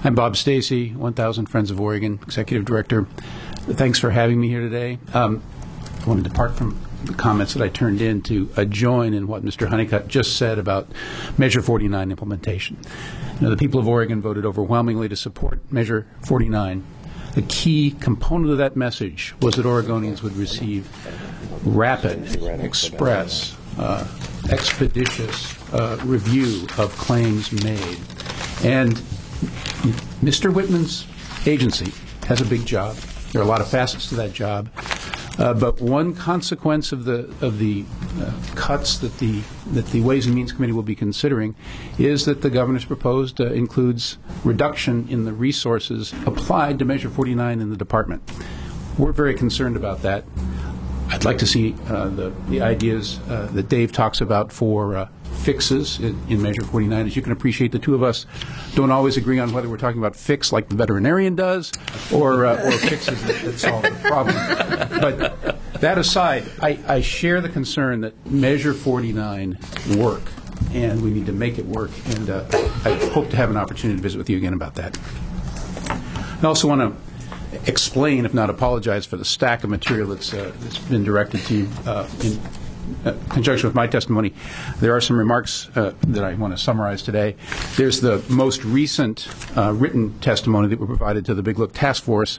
I'm Bob Stacey, 1000 Friends of Oregon, Executive Director. Thanks for having me here today. I want to depart from the comments that I turned in to join in what Mr. Honeycutt just said about Measure 49 implementation. The people of Oregon voted overwhelmingly to support Measure 49. The key component of that message was that Oregonians would receive rapid, express, expeditious review of claims made. And Mr. Whitman's agency has a big job. There are a lot of facets to that job. But one consequence of the cuts that the Ways and Means Committee will be considering is that the governor's proposed includes reduction in the resources applied to Measure 49 in the department. We're very concerned about that. I'd like to see the ideas that Dave talks about for fixes in Measure 49. As you can appreciate, the two of us don't always agree on whether we're talking about fix like the veterinarian does or fixes that solve the problem. But that aside, I share the concern that Measure 49 work, and we need to make it work, and I hope to have an opportunity to visit with you again about that. I also want to explain, if not apologize, for the stack of material that's been directed to you in conjunction with my testimony. There are some remarks that I want to summarize today. There's the most recent written testimony that were provided to the Big Look Task Force.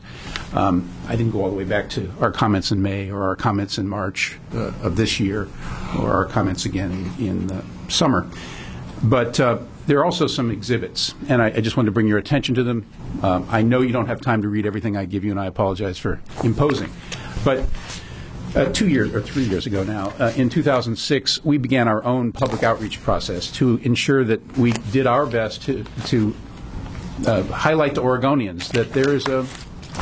I didn't go all the way back to our comments in May or our comments in March of this year or our comments again in the summer. But there are also some exhibits, and I just wanted to bring your attention to them. I know you don't have time to read everything I give you, and I apologize for imposing. But 2 years or 3 years ago now, in 2006, we began our own public outreach process to ensure that we did our best to highlight to Oregonians that there is a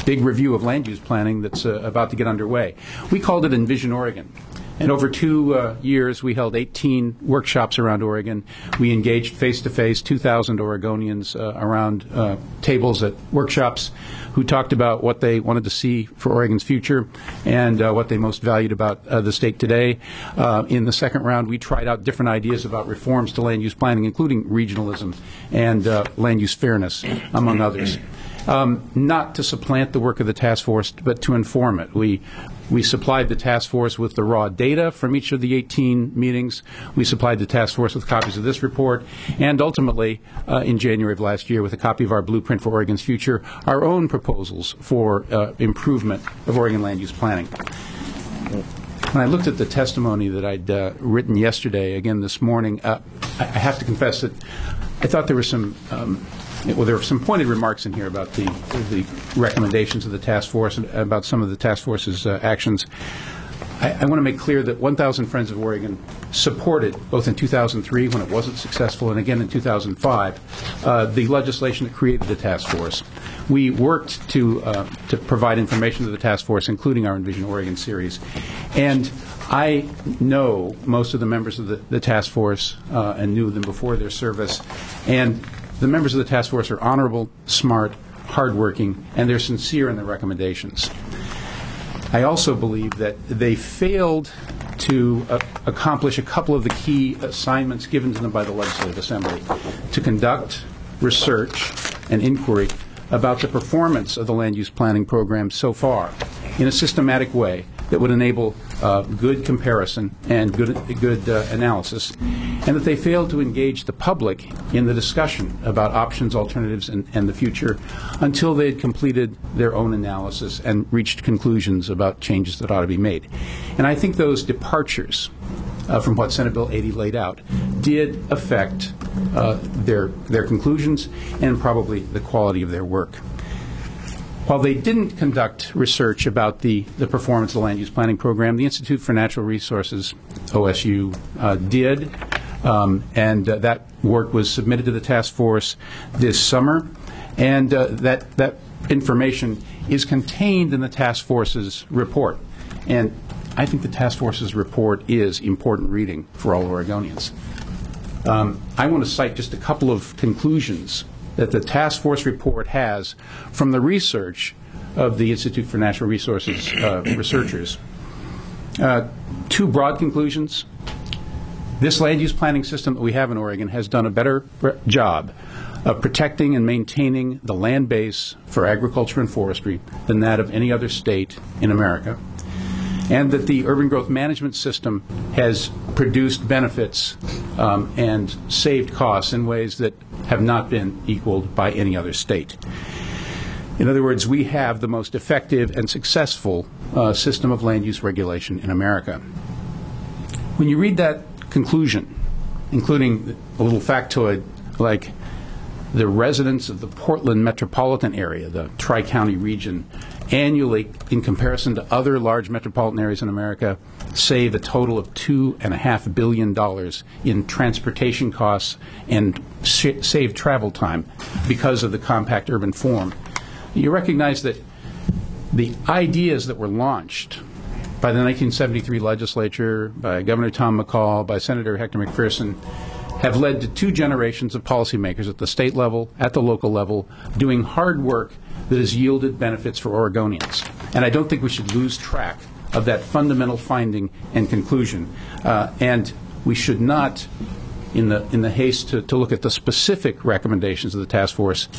big review of land use planning that's about to get underway. We called it Envision Oregon. And over 2 years, we held 18 workshops around Oregon. We engaged face-to-face 2,000 Oregonians around tables at workshops who talked about what they wanted to see for Oregon's future and what they most valued about the state today. In the second round, we tried out different ideas about reforms to land use planning, including regionalism and land use fairness, among others. Not to supplant the work of the task force, but to inform it. We supplied the task force with the raw data from each of the 18 meetings. We supplied the task force with copies of this report, and ultimately, in January of last year, with a copy of our Blueprint for Oregon's Future, our own proposals for improvement of Oregon land use planning. When I looked at the testimony that I'd written yesterday, again this morning, I have to confess that I thought there were some there were some pointed remarks in here about the recommendations of the task force and about some of the task force's actions. I want to make clear that 1000 Friends of Oregon supported, both in 2003 when it wasn't successful and again in 2005, the legislation that created the task force. We worked to provide information to the task force, including our Envision Oregon series. And I know most of the members of the task force and knew them before their service. And the members of the task force are honorable, smart, hardworking, and they're sincere in their recommendations. I also believe that they failed to accomplish a couple of the key assignments given to them by the Legislative Assembly: to conduct research and inquiry about the performance of the land use planning program so far in a systematic way that would enable good comparison and good analysis, and that they failed to engage the public in the discussion about options, alternatives, and the future until they had completed their own analysis and reached conclusions about changes that ought to be made. And I think those departures from what Senate Bill 80 laid out did affect their conclusions and probably the quality of their work. While they didn't conduct research about the performance of the land use planning program, the Institute for Natural Resources, OSU, did, and that work was submitted to the task force this summer, and that information is contained in the task force's report. And I think the task force's report is important reading for all Oregonians. I want to cite just a couple of conclusions that the task force report has from the research of the Institute for Natural Resources researchers. Two broad conclusions. This land use planning system that we have in Oregon has done a better job of protecting and maintaining the land base for agriculture and forestry than that of any other state in America, and that the urban growth management system has produced benefits and saved costs in ways that have not been equaled by any other state. In other words, we have the most effective and successful system of land use regulation in America. When you read that conclusion, including a little factoid like the residents of the Portland metropolitan area, the Tri-County region, annually, in comparison to other large metropolitan areas in America, save a total of $2.5 billion in transportation costs and save travel time because of the compact urban form. You recognize that the ideas that were launched by the 1973 legislature, by Governor Tom McCall, by Senator Hector McPherson, have led to two generations of policymakers at the state level, at the local level, doing hard work that has yielded benefits for Oregonians. And I don't think we should lose track of that fundamental finding and conclusion. And we should not, in the haste to look at the specific recommendations of the task force,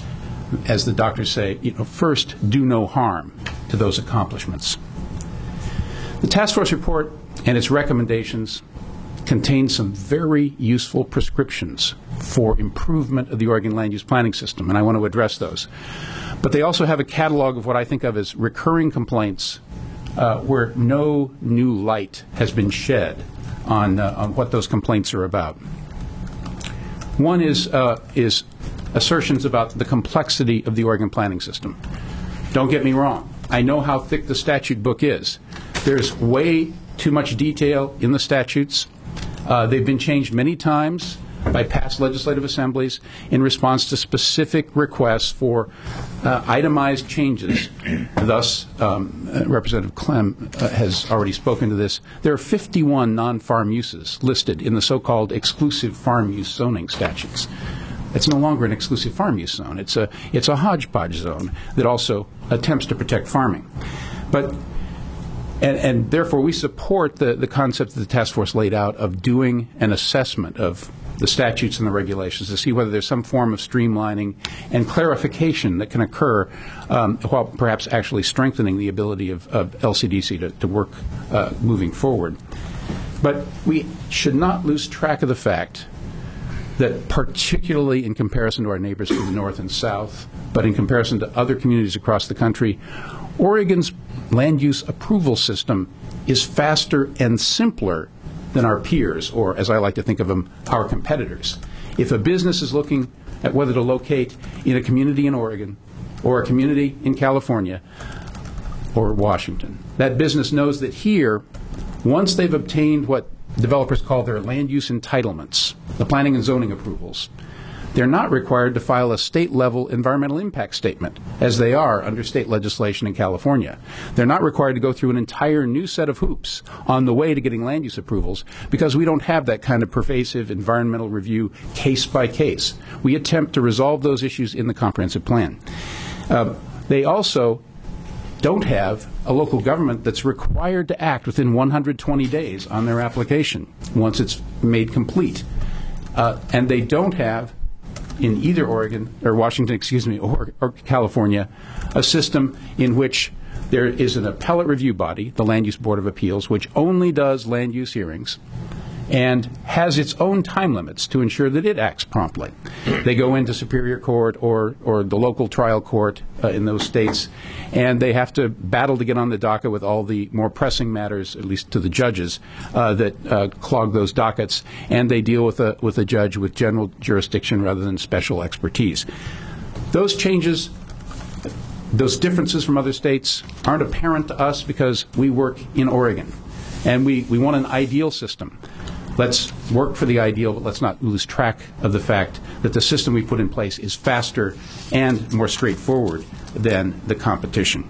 as the doctors say, first, do no harm to those accomplishments. The task force report and its recommendations contain some very useful prescriptions for improvement of the Oregon land use planning system, and I want to address those. But they also have a catalog of what I think of as recurring complaints where no new light has been shed on what those complaints are about. One is assertions about the complexity of the Oregon planning system. Don't get me wrong. I know how thick the statute book is. There's way too much detail in the statutes. They've been changed many times by past legislative assemblies in response to specific requests for itemized changes. Thus, Representative Clem has already spoken to this. There are 51 non-farm uses listed in the so-called exclusive farm use zoning statutes. It's no longer an exclusive farm use zone. It's a hodgepodge zone that also attempts to protect farming. And therefore, we support the concept that the task force laid out of doing an assessment of the statutes and the regulations to see whether there's some form of streamlining and clarification that can occur while perhaps actually strengthening the ability of LCDC to work moving forward. But we should not lose track of the fact that particularly in comparison to our neighbors to the north and south, but in comparison to other communities across the country, Oregon's land use approval system is faster and simpler than our peers, or as I like to think of them, our competitors. If a business is looking at whether to locate in a community in Oregon or a community in California or Washington, that business knows that here, once they've obtained what developers call their land use entitlements, the planning and zoning approvals, they're not required to file a state-level environmental impact statement, as they are under state legislation in California. They're not required to go through an entire new set of hoops on the way to getting land use approvals because we don't have that kind of pervasive environmental review case by case. We attempt to resolve those issues in the comprehensive plan. They also don't have a local government that's required to act within 120 days on their application once it's made complete. And they don't have, in either Oregon or Washington, or California, a system in which there is an appellate review body, the Land Use Board of Appeals, which only does land use hearings and has its own time limits to ensure that it acts promptly. They go into Superior Court or the local trial court in those states, and they have to battle to get on the docket with all the more pressing matters, at least to the judges, that clog those dockets, and they deal with a judge with general jurisdiction rather than special expertise. Those changes, those differences from other states aren't apparent to us because we work in Oregon, and we want an ideal system. Let's work for the ideal, but let's not lose track of the fact that the system we put in place is faster and more straightforward than the competition.